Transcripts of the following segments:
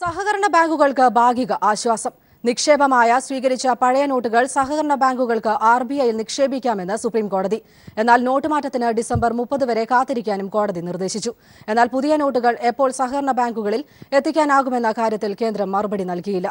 സഹകരണ ബാങ്കുകൾക്ക് ഭാഗിക ആശ്വാസം. നിക്ഷേപമായ സ്വീകരിച്ച പഴയ നോട്ടുകൾ സഹകരണ ബാങ്കുകൾക്ക് RBIയിൽ നിക്ഷേപിക്കാമെന്ന് സുപ്രീം കോടതി. എന്നാൽ നോട്ട് മാറ്റത്തിന് ഡിസംബർ 30 വരെ കാത്തിരിക്കാനും കോടതി നിർദ്ദേശിച്ചു. എന്നാൽ പുതിയ നോട്ടുകൾ എപ്പോൾ സഹകരണ ബാങ്കുകളിൽ എത്തിക്കാനാകുമെന്ന കാര്യത്തിൽ കേന്ദ്രം മറുപടി നൽകിയില്ല.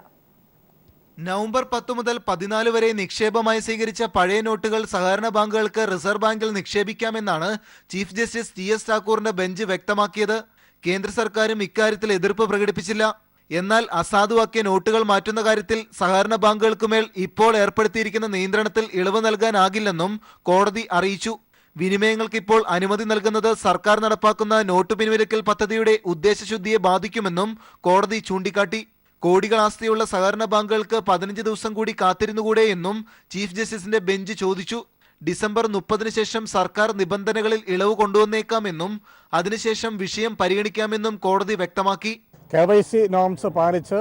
നവംബർ 10 മുതൽ 14 വരെ നിക്ഷേപമായി സ്വീകരിച്ച പഴയ നോട്ടുകൾ സഹകരണ ബാങ്കുകൾക്ക് റിസർവ് ബാങ്കിൽ നിക്ഷേപിക്കാമെന്നാണ് ചീഫ് ജസ്റ്റിസ് TS ഠാക്കൂറിന്റെ ബെഞ്ച് വ്യക്തമാക്കിയത്. കേന്ദ്ര സർക്കാരും ഇക്കാര്യത്തിൽ എതിർപ്പ് പ്രകടിപ്പിച്ചില്ല. എന്നാൽ അസാധുവാക്കിയ നോട്ടുകൾ മാറ്റുന്ന കാര്യത്തിൽ സഹകരണ ബാങ്കുകൾക്കുമേൽ ഇപ്പോൾ ഏർപ്പെടുത്തിയിരിക്കുന്ന നിയന്ത്രണത്തിൽ ഇളവ് നൽകാനാകില്ലെന്നും കോടതി അറിയിച്ചു. വിനിമയങ്ങൾക്ക് ഇപ്പോൾ അനുമതി നൽകുന്നത് സർക്കാർ നടപ്പാക്കുന്ന നോട്ട് പിൻവലിക്കൽ പദ്ധതിയുടെ ഉദ്ദേശശുദ്ധിയെ ബാധിക്കുമെന്നും കോടതി ചൂണ്ടിക്കാട്ടി. കോടികൾ ആസ്തിയുള്ള സഹകരണ ബാങ്കുകൾക്ക് 15 ദിവസം കൂടി കാത്തിരുന്നുകൂടെ എന്നും ചീഫ് ജസ്റ്റിസിന്റെ ബെഞ്ച് ചോദിച്ചു. ഡിസംബർ 30 ശേഷം സർക്കാർ നിബന്ധനകളിൽ ഇളവ് കൊണ്ടുവന്നേക്കാമെന്നും അതിനുശേഷം വിഷയം പരിഗണിക്കാമെന്നും കോടതി വ്യക്തമാക്കി. KYC നോംസ് പാലിച്ച്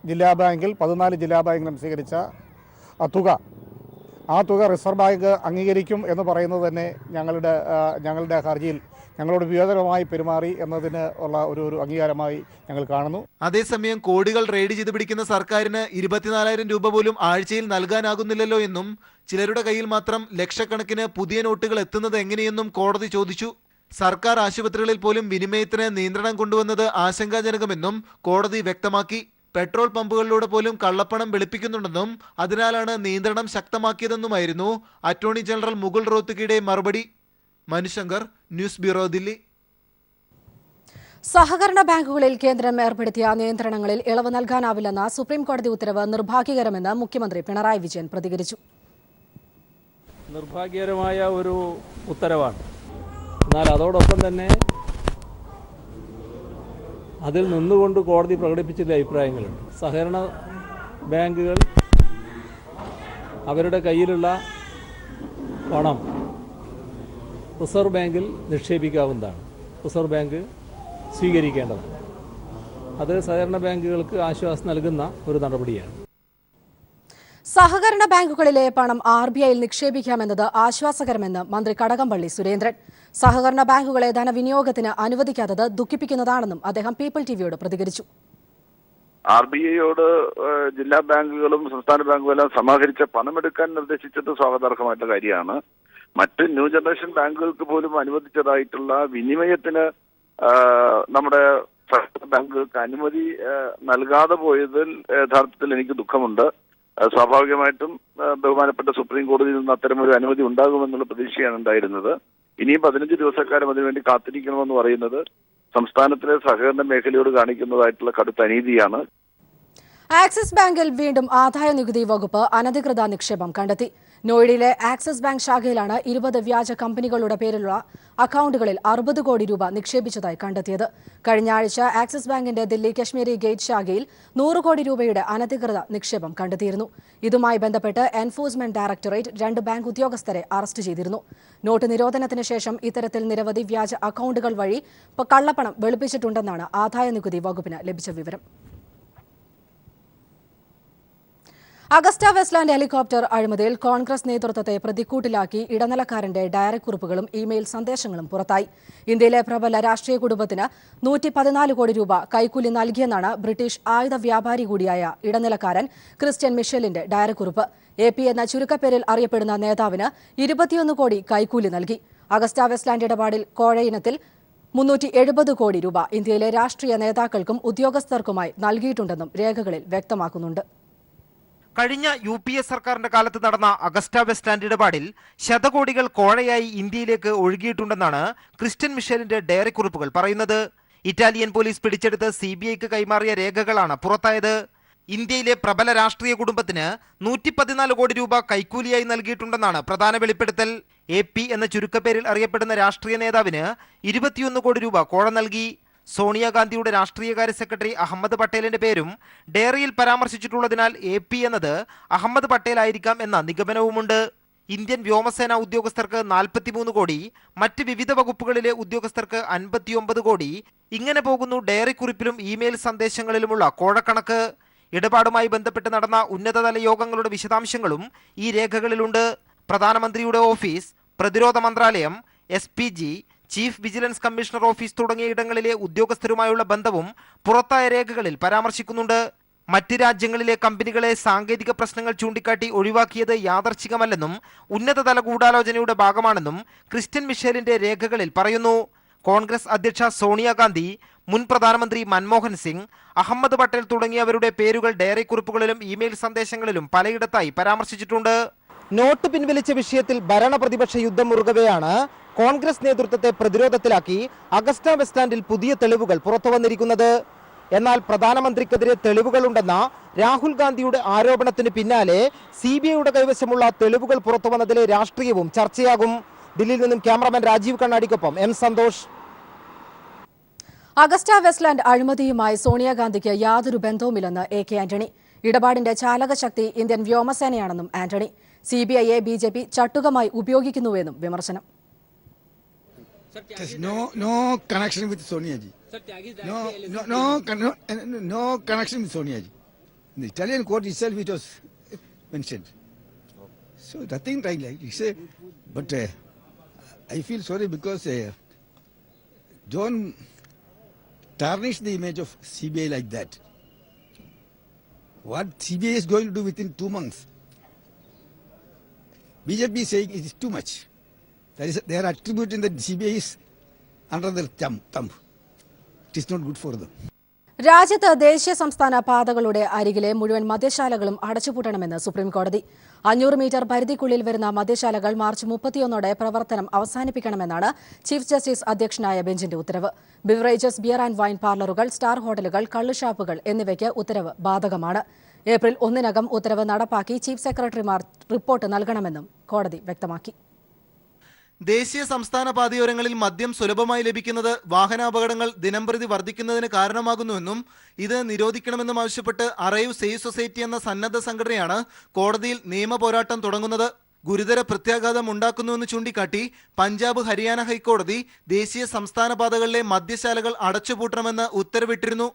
ജില്ലാ ബാങ്കിൽ 14 ജില്ലാ ബാങ്കിലും സ്വീകരിച്ച ആ തുക റിസർവ് ബാങ്ക് അംഗീകരിക്കും എന്ന് പറയുന്നത് തന്നെ ഞങ്ങളുടെ ഹർജിയിൽ ഞങ്ങളോട് വിവേചനമായി പെരുമാറി എന്നതിന് ഉള്ള ഒരു അംഗീകാരമായി ഞങ്ങൾ കാണുന്നു. അതേസമയം കോടികൾ റെയ്ഡ് ചെയ്ത് പിടിക്കുന്ന സർക്കാരിന് 24,000 രൂപ പോലും ആഴ്ചയിൽ നൽകാനാകുന്നില്ലല്ലോ എന്നും ചിലരുടെ കയ്യിൽ മാത്രം ലക്ഷക്കണക്കിന് പുതിയ നോട്ടുകൾ എത്തുന്നത് എങ്ങനെയെന്നും കോടതി ചോദിച്ചു. സർക്കാർ ആശുപത്രികളിൽ പോലും വിനിമയത്തിന് നിയന്ത്രണം കൊണ്ടുവന്നത് ആശങ്കാജനകമെന്നും കോടതി വ്യക്തമാക്കി. പെട്രോൾ പമ്പുകളിലൂടെ പോലും കള്ളപ്പണം വെളുപ്പിക്കുന്നുണ്ടെന്നും അതിനാലാണ് നിയന്ത്രണം ശക്തമാക്കിയതെന്നുമായിരുന്നു അറ്റോർണി ജനറൽ മുകുൾ റോത്തഗിയുടെ മറുപടി. Manushankar, news bureau, Delhi. സഹകരണ ബാങ്കുകളിൽ കേന്ദ്രം ഏർപ്പെടുത്തിയ നിയന്ത്രണങ്ങളിൽ ഇളവ് നൽകാനാവില്ലെന്ന സുപ്രീം കോടതി ഉത്തരവ് നിർഭാഗ്യകരമെന്ന് മുഖ്യമന്ത്രി പിണറായി വിജയൻ പ്രതികരിച്ചു. നിർഭാഗ്യകരമായ ഒരു ഉത്തരവാണ്. എന്നാൽ അതോടൊപ്പം തന്നെ അതിൽ നിന്നുകൊണ്ട് കോടതി പ്രകടിപ്പിച്ച അഭിപ്രായങ്ങളുണ്ട്. സഹകരണ ബാങ്കുകൾ അവരുടെ കയ്യിലുള്ള പണം റിസർവ് ബാങ്കിൽ നിക്ഷേപിക്കാവുന്നതാണ്. Reserve bank സ്വീകരിക്കേണ്ടതാണ്. അത് സഹകരണ ബാങ്കുകൾക്ക് ആശ്വാസം നൽകുന്ന ഒരു നടപടിയാണ്. സഹകരണ ബാങ്കുകളിലെ പണം RBIയിൽ നിക്ഷേപിക്കാമെന്നത് ആശ്വാസകരമെന്ന് മന്ത്രി കടകംപള്ളി സുരേന്ദ്രൻ. സഹകരണ ബാങ്കുകളെ ധനവിനിയോഗത്തിന് അനുവദിക്കാത്തത് ദുഃഖിപ്പിക്കുന്നതാണെന്നും അദ്ദേഹം പീപ്പിൾ ടിവിയോട് പ്രതികരിച്ചു. RBIയോട് ജില്ലാ ബാങ്കുകളും സംസ്ഥാന ബാങ്കുകളും സമാഹരിച്ച പണമെടുക്കാൻ നിർദ്ദേശിച്ചത് സ്വാഗതാർഹമായിട്ടുള്ള കാര്യമാണ്. മറ്റ് ന്യൂ ജനറേഷൻ ബാങ്കുകൾക്ക് പോലും അനുവദിച്ചതായിട്ടുള്ള വിനിമയത്തിന് നമ്മുടെ സഹകരണ ബാങ്കുകൾക്ക് അനുമതി നൽകാതെ പോയതിൽ യഥാർത്ഥത്തിൽ എനിക്ക് ദുഃഖമുണ്ട്. സ്വാഭാവികമായിട്ടും ബഹുമാനപ്പെട്ട സുപ്രീം കോടതിയിൽ നിന്ന് അത്തരമൊരു അനുമതി ഉണ്ടാകുമെന്നുള്ള പ്രതീക്ഷയാണ് ഉണ്ടായിരുന്നത്. ഇനിയും 15 ദിവസക്കാലം അതിനുവേണ്ടി കാത്തിരിക്കണമെന്ന് പറയുന്നത് സംസ്ഥാനത്തിലെ സഹകരണ മേഖലയോട് കാണിക്കുന്നതായിട്ടുള്ള കടുത്ത അനീതിയാണ്. ആക്സിസ് ബാങ്കിൽ വീണ്ടും ആദായ നികുതി വകുപ്പ് അനധികൃത നിക്ഷേപം കണ്ടെത്തി. നോയിഡയിലെ ആക്സിസ് ബാങ്ക് ശാഖയിലാണ് 20 വ്യാജ കമ്പനികളുടെ പേരിലുള്ള അക്കൌണ്ടുകളിൽ 60 കോടി രൂപ നിക്ഷേപിച്ചതായി കണ്ടെത്തിയത്. കഴിഞ്ഞ ആഴ്ച ആക്സിസ് ബാങ്കിന്റെ ദില്ലി കശ്മീരി ഗേറ്റ് ശാഖയിൽ 100 കോടി രൂപയുടെ അനധികൃത നിക്ഷേപം കണ്ടെത്തിയിരുന്നു. ഇതുമായി ബന്ധപ്പെട്ട് എൻഫോഴ്സ്മെന്റ് ഡയറക്ടറേറ്റ് 2 ബാങ്ക് ഉദ്യോഗസ്ഥരെ അറസ്റ്റ് ചെയ്തിരുന്നു. നോട്ട് നിരോധനത്തിന് ശേഷം ഇത്തരത്തിൽ നിരവധി വ്യാജ അക്കൌണ്ടുകൾ വഴി കള്ളപ്പണം വെളുപ്പിച്ചിട്ടുണ്ടെന്നാണ് ആദായ നികുതി വകുപ്പിന് ലഭിച്ച വിവരം. അഗസ്റ്റ വെസ്റ്റ്ലാൻഡ് ഹെലികോപ്റ്റർ അഴിമതിയിൽ കോൺഗ്രസ് നേതൃത്വത്തെ പ്രതിക്കൂട്ടിലാക്കി ഇടനിലക്കാരന്റെ ഡയറിക്കുറിപ്പുകളും ഇമെയിൽ സന്ദേശങ്ങളും പുറത്തായി. ഇന്ത്യയിലെ പ്രബല രാഷ്ട്രീയ കുടുംബത്തിന് 114 കോടി രൂപ കൈക്കൂലി നൽകിയെന്നാണ് ബ്രിട്ടീഷ് ആയുധ വ്യാപാരി കൂടിയായ ഇടനിലക്കാരൻ ക്രിസ്ത്യൻ മിഷേലിന്റെ ഡയറിക്കുറിപ്പ്. AP എന്ന ചുരുക്കപ്പേരിൽ അറിയപ്പെടുന്ന നേതാവിന് 21 കോടി കൈക്കൂലി നൽകി. അഗസ്റ്റ വെസ്റ്റ്ലാൻഡ് ഇടപാടിൽ കോഴയിനത്തിൽ 370 കോടി രൂപ ഇന്ത്യയിലെ രാഷ്ട്രീയ നേതാക്കൾക്കും ഉദ്യോഗസ്ഥർക്കുമായി നൽകിയിട്ടുണ്ടെന്നും രേഖകളിൽ വ്യക്തമാക്കുന്നുണ്ട്. കഴിഞ്ഞ UPA സർക്കാരിന്റെ കാലത്ത് നടന്ന അഗസ്റ്റ വെസ്റ്റ്ലാൻഡ് ഇടപാടിൽ ശതകോടികൾ കോഴയായി ഇന്ത്യയിലേക്ക് ഒഴുകിയിട്ടുണ്ടെന്നാണ് ക്രിസ്ത്യൻ മിഷേലിന്റെ ഡയറി കുറിപ്പുകൾ പറയുന്നത്. ഇറ്റാലിയൻ പോലീസ് പിടിച്ചെടുത്ത് CBIക്ക് കൈമാറിയ രേഖകളാണ് പുറത്തായത്. ഇന്ത്യയിലെ പ്രബല രാഷ്ട്രീയ കുടുംബത്തിന് 114 കോടി രൂപ കൈക്കൂലിയായി നൽകിയിട്ടുണ്ടെന്നാണ് പ്രധാന വെളിപ്പെടുത്തൽ. AP എന്ന ചുരുക്കപ്പേരിൽ അറിയപ്പെടുന്ന രാഷ്ട്രീയ നേതാവിന് 21 കോടി രൂപ കോഴ നൽകി. സോണിയാഗാന്ധിയുടെ രാഷ്ട്രീയകാര്യ സെക്രട്ടറി അഹമ്മദ് പട്ടേലിന്റെ പേരും ഡയറിയിൽ പരാമർശിച്ചിട്ടുള്ളതിനാൽ AP എന്നത് അഹമ്മദ് പട്ടേൽ ആയിരിക്കാം എന്ന നിഗമനവുമുണ്ട്. ഇന്ത്യൻ വ്യോമസേന ഉദ്യോഗസ്ഥർക്ക് 43 കോടി, മറ്റ് വിവിധ വകുപ്പുകളിലെ ഉദ്യോഗസ്ഥർക്ക് 59 കോടി. ഇങ്ങനെ പോകുന്നു ഡയറി കുറിപ്പിലും ഇമെയിൽ സന്ദേശങ്ങളിലുമുള്ള കോഴക്കണക്ക്. ഇടപാടുമായി ബന്ധപ്പെട്ട് നടന്ന ഉന്നതതല യോഗങ്ങളുടെ വിശദാംശങ്ങളും ഈ രേഖകളിലുണ്ട്. പ്രധാനമന്ത്രിയുടെ ഓഫീസ്, പ്രതിരോധ മന്ത്രാലയം, SPG, chief vigilance commissioner office തുടങ്ങിയ ഇടങ്ങളിലെ ഉദ്യോഗസ്ഥരുമായുള്ള ബന്ധവും പുറത്തായ രേഖകളിൽ പരാമർശിക്കുന്നുണ്ട്. മറ്റ് രാജ്യങ്ങളിലെ കമ്പനികളെ സാങ്കേതിക പ്രശ്നങ്ങൾ ചൂണ്ടിക്കാട്ടി ഒഴിവാക്കിയത് യാദർച്ഛികമല്ലെന്നും ഉന്നതതല ഗൂഢാലോചനയുടെ ഭാഗമാണെന്നും ക്രിസ്റ്റ്യൻ മിഷേലിന്റെ രേഖകളിൽ പറയുന്നു. കോൺഗ്രസ് അധ്യക്ഷ സോണിയാഗാന്ധി, മുൻ പ്രധാനമന്ത്രി മൻമോഹൻ സിംഗ്, അഹമ്മദ് പട്ടേൽ തുടങ്ങിയവരുടെ പേരുകൾ ഡയറി കുറിപ്പുകളിലും ഇമെയിൽ സന്ദേശങ്ങളിലും പലയിടത്തായി പരാമർശിച്ചിട്ടുണ്ട്. നോട്ട് പിൻവലിച്ച വിഷയത്തിൽ ഭരണ പ്രതിപക്ഷ യുദ്ധം മുറുകവെയാണ് കോൺഗ്രസ് നേതൃത്വത്തെ പ്രതിരോധത്തിലാക്കി അഗസ്റ്റ വെസ്റ്റ്ലാൻഡിൽ പുതിയ തെളിവുകൾ പുറത്തുവന്നിരിക്കുന്നത്. എന്നാൽ പ്രധാനമന്ത്രിക്കെതിരെ തെളിവുകളുണ്ടെന്ന രാഹുൽ ഗാന്ധിയുടെ ആരോപണത്തിന് പിന്നാലെ CBIയുടെ കൈവശമുള്ള തെളിവുകൾ പുറത്തുവന്നതിലെ രാഷ്ട്രീയവും ചർച്ചയാകും. ദില്ലിയിൽ നിന്നും ക്യാമറാമാൻ രാജീവ് കണ്ണാടിക്കൊപ്പം M. സന്തോഷ്. അഗസ്റ്റ വെസ്റ്റ്ലാൻഡ് അഴിമതിയുമായി സോണിയാഗാന്ധിക്ക് യാതൊരു ബന്ധവുമില്ലെന്ന് AK ആന്റണി. ഇടപാടിന്റെ ചാലകശക്തി ഇന്ത്യൻ വ്യോമസേനയാണെന്നും ആന്റണി. CBIയെ BJP ചട്ടുകമായി ഉപയോഗിക്കുന്നുവെന്നും വിമർശനം. No connection with Sonia ji. No connection with Sonia ji. In the Italian court itself it was mentioned. So nothing like you say, but I feel sorry because don't tarnish the image of CBI like that. What CBI is going to do within 2 months? BJP is saying it is too much. That is, they are attributing that CBI is under their thumb. It is not good for them. രാജ്യത്ത് ദേശീയ സംസ്ഥാന പാതകളുടെ അരികിലെ മുഴുവൻ മദ്യശാലകളും അടച്ചുപൂട്ടണമെന്ന് സുപ്രീംകോടതി. 500 metre പരിധിക്കുള്ളിൽ വരുന്ന മദ്യശാലകൾ March 31 പ്രവർത്തനം അവസാനിപ്പിക്കണമെന്നാണ് chief justice അധ്യക്ഷനായ ബെഞ്ചിന്റെ ഉത്തരവ്. ബിവറേജസ്, ബിയർ ആൻഡ് വൈൻ പാർലറുകൾ, സ്റ്റാർ ഹോട്ടലുകൾ, കള്ളുഷാപ്പുകൾ എന്നിവയ്ക്ക് ഉത്തരവ് ബാധകമാണ്. ഏപ്രിൽ 1 ഉത്തരവ് നടപ്പാക്കി ചീഫ് സെക്രട്ടറിമാർ റിപ്പോർട്ട് നൽകണമെന്നും കോടതി വ്യക്തമാക്കി. ദേശീയ സംസ്ഥാന പാതയോരങ്ങളിൽ മദ്യം സുലഭമായി ലഭിക്കുന്നത് വാഹനാപകടങ്ങൾ ദിനംപ്രതി വർദ്ധിക്കുന്നതിന് കാരണമാകുന്നുവെന്നും ഇത് നിരോധിക്കണമെന്നും ആവശ്യപ്പെട്ട് അറൈവ് സേവ് സൊസൈറ്റി എന്ന സന്നദ്ധ സംഘടനയാണ് കോടതിയിൽ നിയമ പോരാട്ടം തുടങ്ങുന്നത്. ഗുരുതര പ്രത്യാഘാതം ഉണ്ടാക്കുന്നുവെന്ന് ചൂണ്ടിക്കാട്ടി പഞ്ചാബ്, ഹരിയാന ഹൈക്കോടതി ദേശീയ സംസ്ഥാന പാതകളിലെ മദ്യശാലകൾ അടച്ചുപൂട്ടണമെന്ന് ഉത്തരവിട്ടിരുന്നു.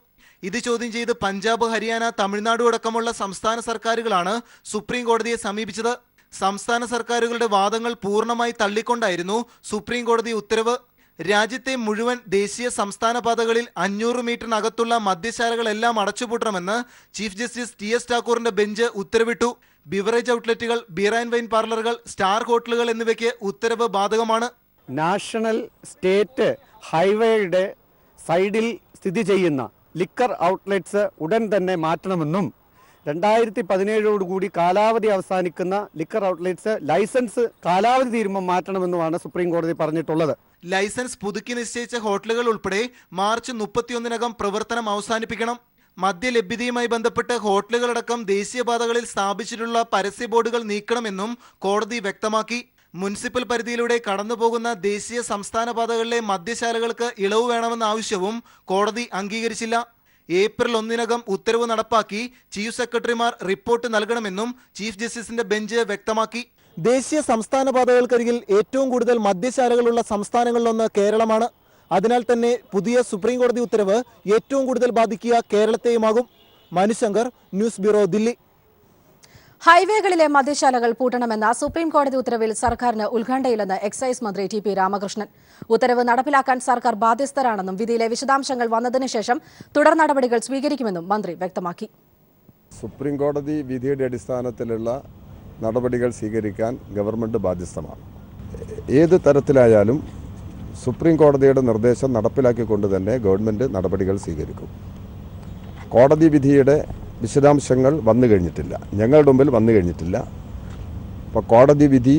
ഇത് ചോദ്യം ചെയ്ത് പഞ്ചാബ്, ഹരിയാന, തമിഴ്നാട് അടക്കമുള്ള സംസ്ഥാന സർക്കാരുകളാണ് സുപ്രീം കോടതിയെ സമീപിച്ചത്. സംസ്ഥാന സർക്കാരുകളുടെ വാദങ്ങൾ പൂർണ്ണമായി തള്ളിക്കൊണ്ടായിരുന്നു സുപ്രീം കോടതി ഉത്തരവ്. രാജ്യത്തെ മുഴുവൻ ദേശീയ സംസ്ഥാന പാതകളിൽ 500 മീറ്ററിനകത്തുള്ള മദ്യശാലകളെല്ലാം അടച്ചുപൂട്ടണമെന്ന് ചീഫ് ജസ്റ്റിസ് TS ഠാക്കൂറിന്റെ ബെഞ്ച് ഉത്തരവിട്ടു. ബിവറേജ് ഔട്ട്ലെറ്റുകൾ, ബിയർ ആൻഡ് വൈൻ പാർലറുകൾ, സ്റ്റാർ ഹോട്ടലുകൾ എന്നിവയ്ക്ക് ഉത്തരവ് ബാധകമാണ്. നാഷണൽ സ്റ്റേറ്റ് ഹൈവേയുടെ സൈഡിൽ സ്ഥിതി ചെയ്യുന്ന ലിക്കർ ഔട്ട്ലെറ്റ്സ് ഉടൻ തന്നെ മാറ്റണമെന്നും 2017 കാലാവധി അവസാനിക്കുന്ന ലിക്കർ ഔട്ട്ലെറ്റ്സ് ലൈസൻസ് കാലാവധി തീരുമ്പോൾ മാറ്റണമെന്നുമാണ് സുപ്രീം കോടതി പറഞ്ഞിട്ടുള്ളത്. ലൈസൻസ് പുതുക്കി നിശ്ചയിച്ച ഹോട്ടലുകൾ ഉൾപ്പെടെ മാർച്ച് 31 പ്രവർത്തനം അവസാനിപ്പിക്കണം. മദ്യലഭ്യതയുമായി ബന്ധപ്പെട്ട് ഹോട്ടലുകളടക്കം ദേശീയപാതകളിൽ സ്ഥാപിച്ചിട്ടുള്ള പരസ്യ ബോർഡുകൾ നീക്കണമെന്നും കോടതി വ്യക്തമാക്കി. മുനിസിപ്പൽ പരിധിയിലൂടെ കടന്നുപോകുന്ന ദേശീയ സംസ്ഥാന പാതകളിലെ മദ്യശാലകൾക്ക് ഇളവ് വേണമെന്ന ആവശ്യവും കോടതി അംഗീകരിച്ചില്ല. ഏപ്രിൽ 1 ഉത്തരവ് നടപ്പാക്കി ചീഫ് സെക്രട്ടറിമാർ റിപ്പോർട്ട് നൽകണമെന്നും ചീഫ് ജസ്റ്റിസിന്റെ ബെഞ്ച് വ്യക്തമാക്കി. ദേശീയ സംസ്ഥാന പാതകൾക്കരികിൽ ഏറ്റവും കൂടുതൽ മദ്യശാലകളുള്ള സംസ്ഥാനങ്ങളിലൊന്ന് കേരളമാണ്. അതിനാൽ തന്നെ പുതിയ സുപ്രീം കോടതി ഉത്തരവ് ഏറ്റവും കൂടുതൽ ബാധിക്കുക കേരളത്തെയുമാകും. Manushankar, news bureau, Delhi. ഹൈവേകളിലെ മദ്യശാലകൾ പൂട്ടണമെന്ന സുപ്രീം കോടതി ഉത്തരവിൽ സർക്കാരിന് ഉത്കണ്ഠയില്ലെന്ന് എക്സൈസ് മന്ത്രി TP രാമകൃഷ്ണൻ. ഉത്തരവ് നടപ്പിലാക്കാൻ സർക്കാർ ബാധ്യസ്ഥരാണെന്നും വിധിയിലെ വിശദാംശങ്ങൾ വന്നതിന് ശേഷം തുടർ നടപടികൾ സ്വീകരിക്കുമെന്നും മന്ത്രി വ്യക്തമാക്കി. സുപ്രീം കോടതി വിധിയുടെ അടിസ്ഥാനത്തിലുള്ള നടപടികൾ സ്വീകരിക്കാൻ ഗവൺമെൻറ് ബാധ്യസ്ഥമാണ്. ഏത് തരത്തിലായാലും സുപ്രീം കോടതിയുടെ നിർദ്ദേശം നടപ്പിലാക്കിക്കൊണ്ട് തന്നെ ഗവൺമെൻറ് നടപടികൾ സ്വീകരിക്കും. കോടതി വിധിയുടെ വിശദാംശങ്ങൾ വന്നു കഴിഞ്ഞിട്ടില്ല, ഞങ്ങളുടെ മുമ്പിൽ വന്നു കഴിഞ്ഞിട്ടില്ല. അപ്പോൾ കോടതി വിധി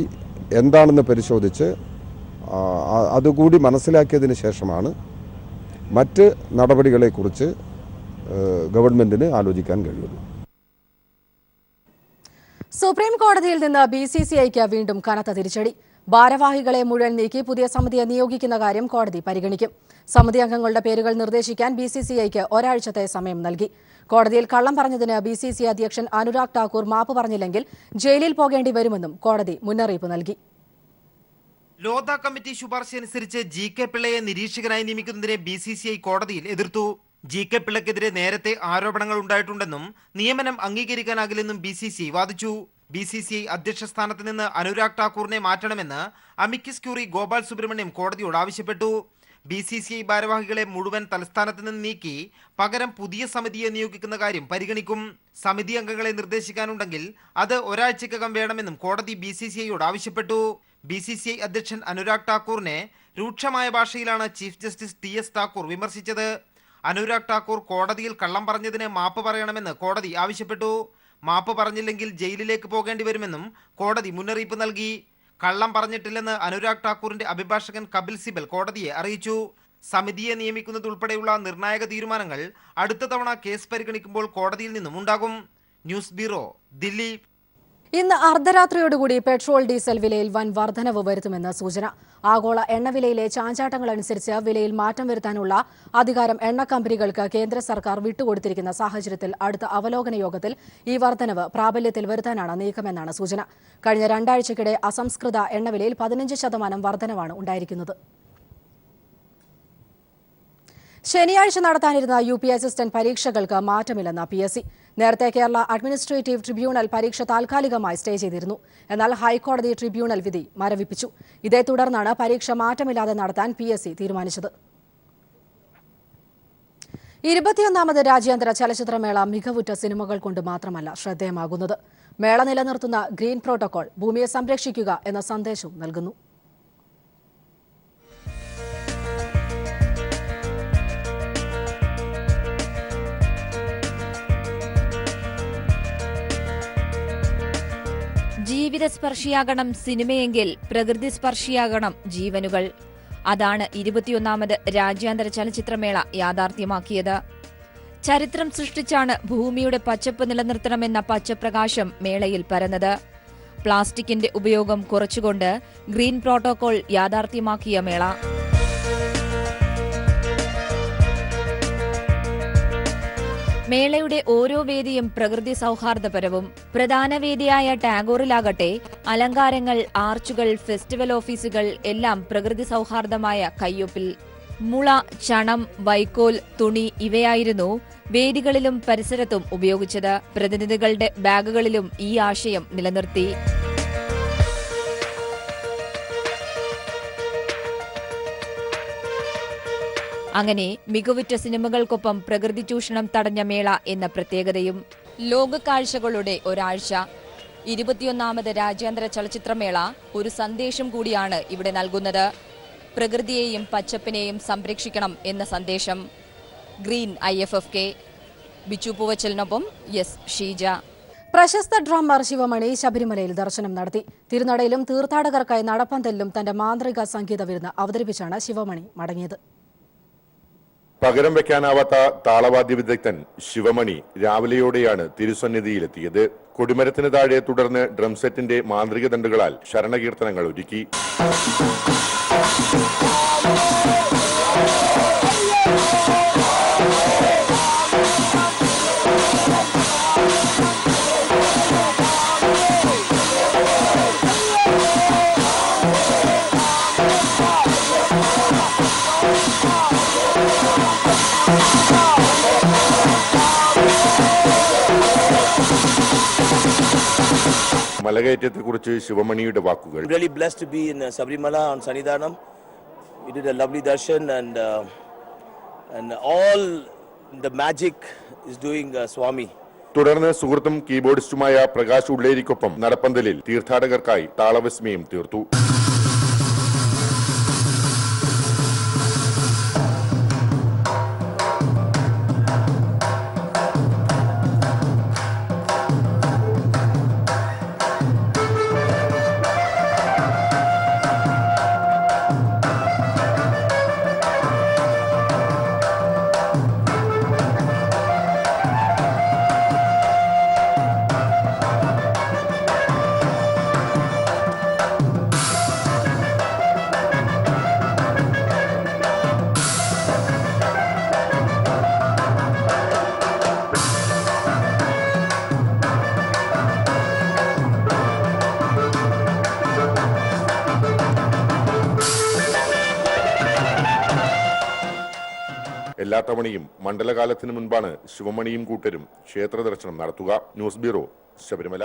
എന്താണെന്ന് പരിശോധിച്ച് അതുകൂടി മനസ്സിലാക്കിയതിന് ശേഷമാണ് മറ്റ് നടപടികളെക്കുറിച്ച് ഗവൺമെൻറ്റിന് ആലോചിക്കാൻ കഴിയുള്ളൂ. സുപ്രീം കോടതിയിൽ നിന്ന് BCCIക്ക് വീണ്ടും കനത്ത തിരിച്ചടി. ഭാരവാഹികളെ മുഴുവൻ നീക്കി പുതിയ സമിതിയെ നിയോഗിക്കുന്ന കാര്യം കോടതി പരിഗണിക്കും. സമിതി അംഗങ്ങളുടെ പേരുകൾ നിർദ്ദേശിക്കാൻ BCCIക്ക് ഒരാഴ്ചത്തെ സമയം നൽകി. കോടതിയിൽ കള്ളം പറഞ്ഞതിന് BCCI അധ്യക്ഷൻ അനുരാഗ് ഠാക്കൂർ മാപ്പ് പറഞ്ഞില്ലെങ്കിൽ ജയിലിൽ പോകേണ്ടി വരുമെന്നും കോടതി മുന്നറിയിപ്പ് നൽകി. ലോധ കമ്മിറ്റി ശുപാർശ അനുസരിച്ച് GK പിള്ളയെ നിരീക്ഷകനായി നിയമിക്കുന്നതിനെ BCCI കോടതിയിൽ എതിർത്തു. GK പിള്ളയ്ക്കെതിരെ നേരത്തെ ആരോപണങ്ങൾ ഉണ്ടായിട്ടുണ്ടെന്നും നിയമനം അംഗീകരിക്കാനാകില്ലെന്നും BCCI വാദിച്ചു. BCCI അധ്യക്ഷ സ്ഥാനത്ത് നിന്ന് അനുരാഗ് ഠാക്കൂറിനെ മാറ്റണമെന്ന് അമിക്കസ് ക്യൂറി ഗോപാൽ സുബ്രഹ്മണ്യം കോടതിയോട് ആവശ്യപ്പെട്ടു. BCCI ഭാരവാഹികളെ മുഴുവൻ തലസ്ഥാനത്ത് നിന്ന് നീക്കി പകരം പുതിയ സമിതിയെ നിയോഗിക്കുന്ന കാര്യം പരിഗണിക്കും. സമിതി അംഗങ്ങളെ നിർദ്ദേശിക്കാനുണ്ടെങ്കിൽ അത് ഒരാഴ്ചക്കകം വേണമെന്നും കോടതി BCCIയോട് ആവശ്യപ്പെട്ടു. BCCI അധ്യക്ഷൻ അനുരാഗ് ഠാക്കൂറിനെ രൂക്ഷമായ ഭാഷയിലാണ് ചീഫ് ജസ്റ്റിസ് TS ഠാക്കൂർ വിമർശിച്ചത്. അനുരാഗ് ഠാക്കൂർ കോടതിയിൽ കള്ളം പറഞ്ഞതിന് മാപ്പ് പറയണമെന്ന് കോടതി ആവശ്യപ്പെട്ടു. മാപ്പ് പറഞ്ഞില്ലെങ്കിൽ ജയിലിലേക്ക് പോകേണ്ടി വരുമെന്നും കോടതി മുന്നറിയിപ്പ് നൽകി. കള്ളം പറഞ്ഞിട്ടില്ലെന്ന് അനുരാഗ് ഠാക്കൂറിന്റെ അഭിഭാഷകൻ കപിൽ സിബൽ കോടതിയെ അറിയിച്ചു. സമിതിയെ നിയമിക്കുന്നതുൾപ്പെടെയുള്ള നിർണായക തീരുമാനങ്ങൾ അടുത്ത തവണ കേസ് പരിഗണിക്കുമ്പോൾ കോടതിയിൽ നിന്നും ഉണ്ടാകും. News bureau, Delhi. ഇന്ന് അർദ്ധരാത്രിയോടുകൂടി പെട്രോൾ ഡീസൽ വിലയിൽ വൻ വർധനവ് വരുത്തുമെന്ന് സൂചന. ആഗോള എണ്ണവിലയിലെ ചാഞ്ചാട്ടങ്ങളനുസരിച്ച് വിലയിൽ മാറ്റം വരുത്താനുള്ള അധികാരം എണ്ണ കമ്പനികൾക്ക് കേന്ദ്ര സർക്കാർ വിട്ടുകൊടുത്തിരിക്കുന്ന സാഹചര്യത്തിൽ അടുത്ത അവലോകന യോഗത്തിൽ ഈ വർധനവ് പ്രാബല്യത്തിൽ വരുത്താനാണ് നീക്കമെന്നാണ് സൂചന. കഴിഞ്ഞ 2 ആഴ്ചയ്ക്കിടെ അസംസ്കൃത എണ്ണവിലയിൽ 15% വർധനവാണ് ഉണ്ടായിരിക്കുന്നത്. ശനിയാഴ്ച നടത്താനിരുന്ന UP അസിസ്റ്റന്റ് പരീക്ഷകൾക്ക് മാറ്റമില്ലെന്ന് PSC. നേരത്തെ കേരള അഡ്മിനിസ്ട്രേറ്റീവ് ട്രിബ്യൂണൽ പരീക്ഷ താൽക്കാലികമായി സ്റ്റേ ചെയ്തിരുന്നു. എന്നാൽ ഹൈക്കോടതി ട്രിബ്യൂണൽ വിധി മരവിപ്പിച്ചു. ഇതേ തുടർന്നാണ് പരീക്ഷ മാറ്റമില്ലാതെ നടത്താൻ PSC തീരുമാനിച്ചത്. 21ാമത് രാജ്യാന്തര ചലച്ചിത്രമേള മികവുറ്റ സിനിമകൾ കൊണ്ട് മാത്രമല്ല ശ്രദ്ധേയമാകുന്നത്. മേള നിലനിർത്തുന്ന ഗ്രീൻ പ്രോട്ടോകോൾ ഭൂമിയെ സംരക്ഷിക്കുക എന്ന സന്ദേശവും നൽകുന്നു. ജീവിതസ്പർശിയാകണം സിനിമയെങ്കിൽ പ്രകൃതിസ്പർശിയാകണം ജീവനുകൾ. അതാണ് 21ാമത് രാജ്യാന്തര ചലച്ചിത്രമേള യാഥാർത്ഥ്യമാക്കിയത്. ചരിത്രം സൃഷ്ടിച്ചാണ് ഭൂമിയുടെ പച്ചപ്പ് നിലനിർത്തണമെന്ന പച്ചപ്രകാശം മേളയിൽ പരന്നത്. പ്ലാസ്റ്റിക്കിന്റെ ഉപയോഗം കുറച്ചുകൊണ്ട് ഗ്രീൻ പ്രോട്ടോകോൾ യാഥാർത്ഥ്യമാക്കിയ മേള. മേളയുടെ ഓരോ വേദിയും പ്രകൃതി സൗഹാർദ്ദപരവും. പ്രധാന വേദിയായ ടാഗോറിലാകട്ടെ അലങ്കാരങ്ങൾ, ആർച്ചുകൾ, ഫെസ്റ്റിവൽ ഓഫീസുകൾ എല്ലാം പ്രകൃതി സൗഹാർദ്ദമായ കയ്യൊപ്പിൽ. മുള, ചണം, വൈക്കോൽ, തുണി ഇവയായിരുന്നു വേദികളിലും പരിസരത്തും ഉപയോഗിച്ചത്. പ്രതിനിധികളുടെ ബാഗുകളിലും ഈ ആശയം നിലനിർത്തി. അങ്ങനെ മികവുറ്റ സിനിമകൾക്കൊപ്പം പ്രകൃതി ചൂഷണം തടഞ്ഞ മേള എന്ന പ്രത്യേകതയും. ലോകക്കാഴ്ചകളുടെ ഒരാഴ്ച. 21ാമത് രാജ്യാന്തര ചലച്ചിത്രമേള ഒരു സന്ദേശം കൂടിയാണ് ഇവിടെ നൽകുന്നത്. പ്രകൃതിയെയും പച്ചപ്പിനെയും സംരക്ഷിക്കണം എന്ന സന്ദേശം. Green IFFK. ബിച്ചു പൂവച്ചലിനൊപ്പം ഷീജ. പ്രശസ്ത ഡ്രമ്മർ ശിവമണി ശബരിമലയിൽ ദർശനം നടത്തി. തിരുനടയിലും തീർത്ഥാടകർക്കായി നടപ്പന്തലിലും തന്റെ മാന്ത്രിക സംഗീത വിരുന്ന് അവതരിപ്പിച്ചാണ് ശിവമണി മടങ്ങിയത്. പകരം വെക്കാനാവാത്ത താളവാദ്യ വിദഗ്ധൻ ശിവമണി രാവിലെയോടെയാണ് തിരുസന്നിധിയിലെത്തിയത്. കൊടിമരത്തിന് താഴെ തുടർന്ന് ഡ്രം സെറ്റിന്റെ മാന്ത്രിക ദണ്ഡുകളാൽ ശരണകീർത്തനങ്ങൾ ഒരുക്കി. മലകയറ്റത്തെക്കുറിച്ച് ശിവമണിയുടെ വാക്കുകൾ. Really blessed to be in Sabarimala on Sannidhanam. We did a lovely darshan and all the magic is doing Swami. തുടർന്ന് സുഹൃത്തും കീബോർഡിസ്റ്റുമായ പ്രകാശ് ഉള്ളേരിക്കൊപ്പം നടപ്പന്തലിൽ തീർത്ഥാടകർക്കായി താളവിസ്മയം തീർത്തു. എല്ലാ തവണയും മണ്ഡലകാലത്തിന് മുൻപാണ് ശിവമണിയും കൂട്ടരും ക്ഷേത്ര ദർശനം നടത്തുക. News bureau, Sabarimala.